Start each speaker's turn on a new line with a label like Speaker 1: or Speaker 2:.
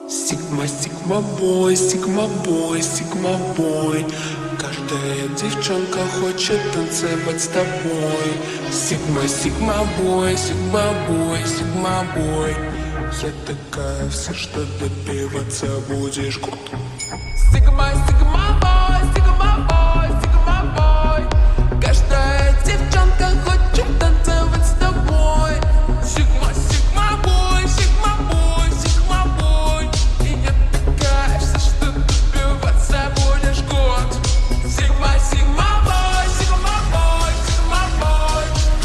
Speaker 1: Сигма, сигма бой, сигма бой, сигма бой. Каждая девчонка хочет танцевать с тобой. Сигма, сигма бой, сигма бой, сигма бой. Я такая вся, что добиваться будешь год. Сигма, сигма